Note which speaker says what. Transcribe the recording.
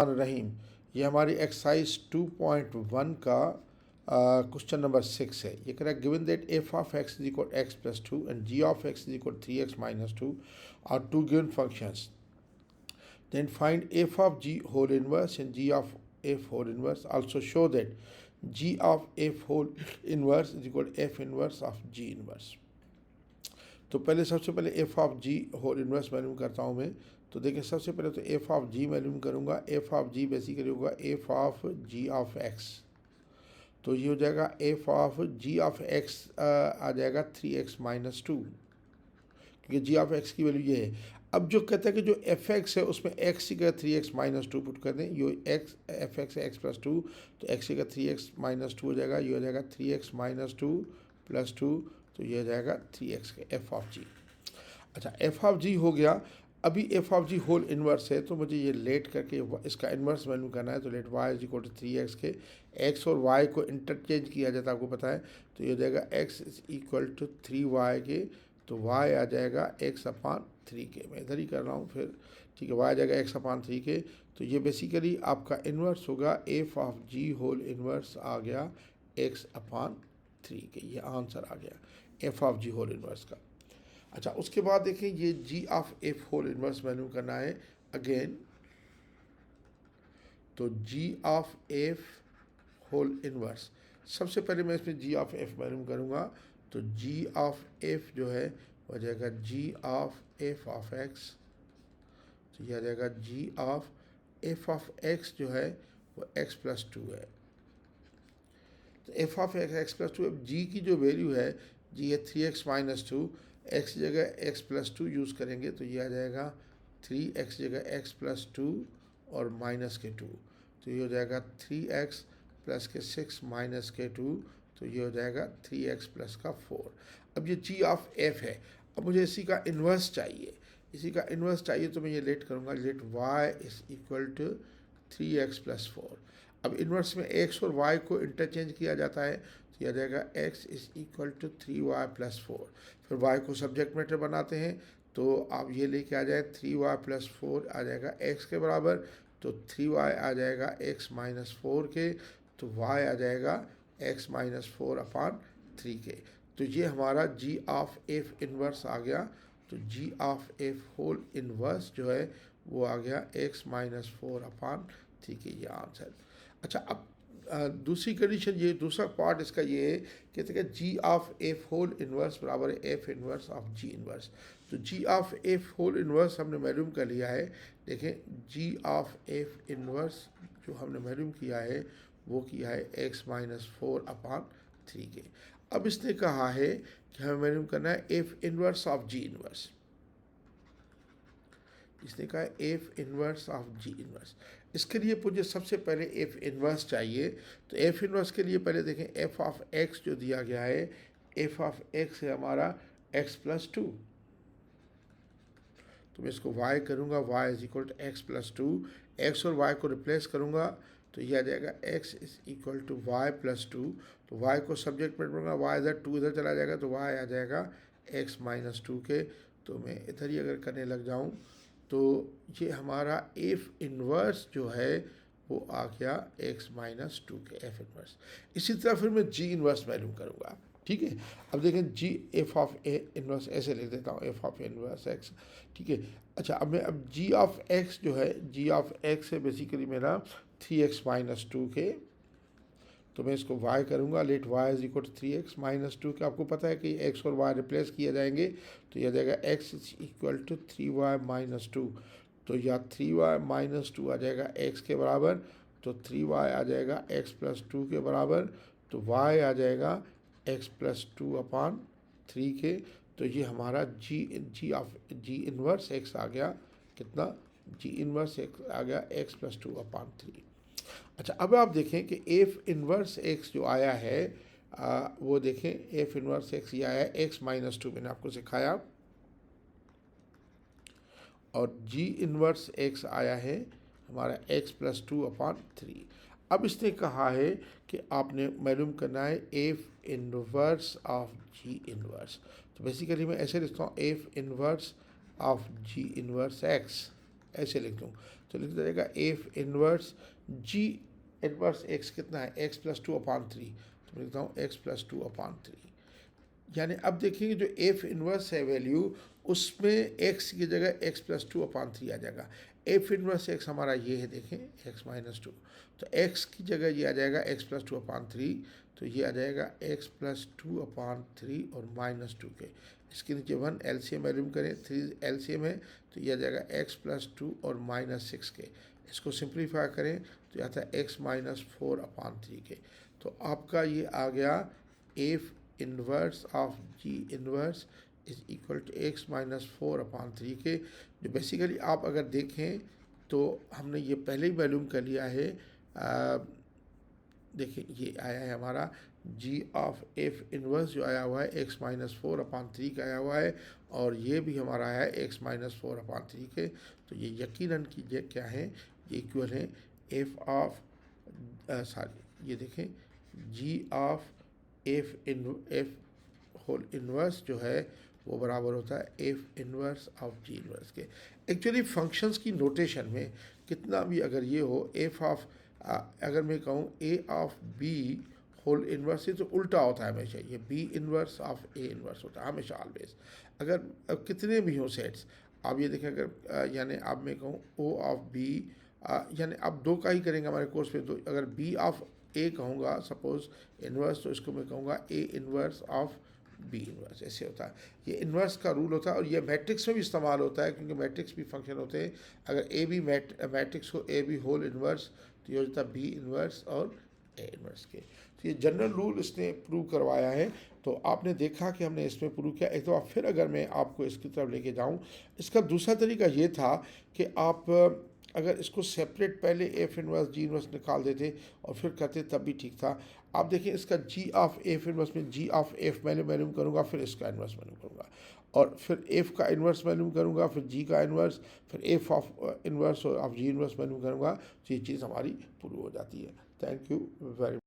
Speaker 1: रहीम। ये हमारी एक्सरसाइज 2.1 का क्वेश्चन नंबर 6 है। ये कह रहा है given that f of x is equal x plus two and g of x is equal 3x minus two are two given functions, then find f of g whole inverse and g of f whole inverse. Also show that g of f whole inverse is equal to f inverse of g inverse. तो पहले सबसे पहले f of g whole inverse मालूम करता हूँ मैं। तो देखिए सबसे पहले तो f ऑफ g मालूम करूँगा। f ऑफ g बेसिकली होगा f of g of x। तो ये हो जाएगा f of g of x आ जाएगा 3x माइनस टू, क्योंकि g ऑफ x की वैल्यू ये है। अब जो कहता है कि जो एफ एक्स है उसमें एक्स का 3x माइनस टू पुट कर दें। ये एक्स एफ एक्स है एक्स प्लस टू, तो एक्स का 3x माइनस टू हो जाएगा। ये हो जाएगा 3x minus two plus two, तो ये हो जाएगा 3x का एफ ऑफ जी। अच्छा, एफ ऑफ जी हो गया। अभी f of ji whole inverse है, तो मुझे ये लेट करके इसका इन्वर्स वैल्यू करना है। तो let y is equal to 3x के एक्स और वाई को इंटरचेंज किया जाता है, आपको पता है। तो ये हो जाएगा x is equal to 3y के, तो y आ जाएगा x अपान 3 के। मैं इधर ही कर रहा हूँ फिर, ठीक है। y आ जाएगा x अपान 3 के। तो ये बेसिकली आपका इन्वर्स होगा F of ji whole inverse आ गया x अपान 3 के। ये आंसर आ गया F of ji whole inverse का। अच्छा, उसके बाद देखें ये G of F whole inverse मालूम करना है अगेन। तो जी ऑफ एफ होल इन्वर्स, सबसे पहले मैं इसमें जी ऑफ एफ मालूम करूँगा। तो जी ऑफ एफ जो है हो जाएगा जी ऑफ एफ ऑफ एक्स। तो यह आ जाएगा जी ऑफ एफ ऑफ एक्स जो है वो एक्स प्लस टू है। तो F of x x plus to, अब जी की जो वैल्यू है जी है 3x माइनस टू, एक्स की जगह एक्स प्लस टू यूज़ करेंगे तो ये आ जाएगा 3x जगह एक्स प्लस टू और माइनस के 2। तो ये हो जाएगा 3x प्लस के 6 माइनस के 2, तो ये हो जाएगा 3x प्लस का 4। अब ये जी ऑफ एफ है। अब मुझे इसी का इन्वर्स चाहिए, इसी का इन्वर्स चाहिए, तो मैं ये लेट करूँगा। Let y is equal to 3x plus 4। अब इन्वर्स में x और y को इंटरचेंज किया जाता है, तो यह आ जाएगा x is equal to 3y plus 4। फिर y को सब्जेक्ट मैटर बनाते हैं, तो आप ये लेके आ जाए 3y प्लस 4 आ जाएगा x के बराबर। तो 3y आ जाएगा x माइनस 4 के, तो y आ जाएगा x माइनस 4 अपान 3 के। तो ये हमारा जी ऑफ एफ इन्वर्स आ गया। तो जी ऑफ एफ होल इन्वर्स जो है वो आ गया x माइनस 4 अपान 3 के, ये आंसर। अच्छा, अब दूसरी कंडीशन, ये दूसरा पार्ट इसका ये है, कहते हैं g of F whole inverse बराबर है f inverse of g inverse. तो जी ऑफ एफ होल इन्वर्स हमने मालूम कर लिया है। देखें, जी ऑफ एफ इन्वर्स जो हमने मालूम किया है वो किया है x माइनस 4 अपान 3 के। अब इसने कहा है कि हमें मालूम करना है f inverse of g inverse. इसने कहा है f inverse of g inverse. इसके लिए मुझे सबसे पहले एफ इन्वर्स चाहिए। तो एफ इन्वर्स के लिए पहले देखें एफ ऑफ एक्स जो दिया गया है, एफ ऑफ एक्स है हमारा एक्स प्लस टू। तो मैं इसको y करूँगा, y is equal to x plus two. X और y को रिप्लेस करूँगा तो ये आ जाएगा x is equal to y plus two. तो y को सब्जेक्ट में पढ़ूंगा, y इधर 2 इधर चला जाएगा, तो y आ जाएगा x माइनस 2 के। तो मैं इधर ही अगर करने लग जाऊँ तो ये हमारा एफ इन्वर्स जो है वो आ गया x माइनस 2 के एफ इन्वर्स। इसी तरह फिर मैं जी इन्वर्स मालूम करूँगा, ठीक है। अब देखें जी एफ ऑफ ए इन्वर्स ऐसे लिख देता हूँ, एफ ऑफ इन्वर्स एक्स, ठीक है। अच्छा, अब जी ऑफ एक्स जो है, जी ऑफ एक्स है बेसिकली मेरा 3x माइनस 2 के। तो मैं इसको y करूँगा, let y is equal to 3x minus 2 के। आपको पता है कि x और y रिप्लेस किया जाएंगे, तो यह जाएगा x is equal to 3y minus 2। तो या 3y माइनस 2 आ जाएगा x के बराबर, तो 3y आ जाएगा x प्लस 2 के बराबर। तो y आ जाएगा x प्लस 2 अपान 3 के। तो ये हमारा जी इन्वर्स x आ गया कितना, जी इन्वर्स x आ गया x प्लस 2 अपान 3। अच्छा, अब आप देखें कि एफ इन्वर्स एक्स जो आया है वो देखें, एफ इन्वर्स एक्स ये आया है एक्स माइनस 2, मैंने आपको सिखाया। और जी इन्वर्स एक्स आया है हमारा एक्स प्लस 2 अपान 3। अब इसने कहा है कि आपने मालूम करना है f inverse of g inverse. तो बेसिकली मैं ऐसे लिखता हूँ f inverse of g inverse x, ऐसे लिख दूँ तो लिख जाएगा f inverse g inverse x कितना है एक्स प्लस 2/3, तो मैं लिखता हूँ एक्स प्लस 2/3। यानी अब देखेंगे जो एफ इनवर्स है वैल्यू उसमें x की जगह x प्लस 2/3 आ जाएगा। एफ इनवर्स x हमारा ये है, देखें x माइनस 2, तो x की जगह ये आ जाएगा x प्लस 2/3, तो ये आ जाएगा x प्लस 2/3 और माइनस 2 के, इसके नीचे 1 एलसीएम वैल्यूम करें, 3 एलसीएम है तो ये आ जाएगा x प्लस 2 और माइनस 6 के, इसको सिंप्लीफाई करें तो ये आता है x माइनस 4/3 के। तो आपका ये आ गया f inverse of g inverse is equal to x minus 4/3 के, जो बेसिकली आप अगर देखें तो हमने ये पहले ही वैल्यूम कर लिया है। देखिए ये आया है हमारा जी ऑफ एफ इनवर्स जो आया हुआ है एक्स माइनस 4/3 का आया हुआ है, और ये भी हमारा है एक्स माइनस 4/3 के। तो ये यकीनन कीजिए क्या है, ये इक्वल है एफ ऑफ सॉरी ये देखें जी ऑफ एफ होल इनवर्स जो है वो बराबर होता है F inverse of g inverse के। एक्चुअली फंक्शंस की नोटेशन में कितना भी अगर ये हो एफ ऑफ अगर मैं कहूँ A of B whole inverse से तो उल्टा होता है हमेशा, ये B inverse of A inverse होता है हमेशा ऑलवेज। अगर कितने भी हों सेट्स, आप ये देखें अगर यानी आप मैं कहूँ ओ ऑफ बी, यानी आप दो का ही करेंगे हमारे कोर्स में, तो अगर बी ऑफ ए कहूँगा सपोज इन्वर्स, तो इसको मैं कहूँगा A inverse of B inverse, ऐसे होता है। ये इन्वर्स का रूल होता है और ये मैट्रिक्स में भी इस्तेमाल होता है, क्योंकि मैट्रिक्स भी फंक्शन होते हैं। अगर ए बी मैट्रिक्स हो ए बी होल इन्वर्स तो ये होता है बी इन्वर्स और ए इन्वर्स के। तो ये जनरल रूल इसने प्रूव करवाया है। तो आपने देखा कि हमने इसमें प्रूव किया। एक दफ़ा फिर अगर मैं आपको इसकी तरफ लेके जाऊँ, इसका दूसरा तरीका ये था कि आप अगर इसको सेपरेट पहले एफ इनवर्स जी इनवर्स निकाल देते और फिर करते तब भी ठीक था। आप देखिए इसका जी ऑफ एफ इनवर्स में जी ऑफ एफ मैंने वैल्यूम करूँगा, फिर इसका इन्वर्स वैल्यूम करूँगा, और फिर एफ का इन्वर्स वैल्यूम करूँगा, फिर जी का इन्वर्स, फिर एफ ऑफ इन्वर्स और ऑफ जी इन्वर्स वैल्यूम करूँगा। तो ये चीज़ हमारी प्रूव हो जाती है। Thank you very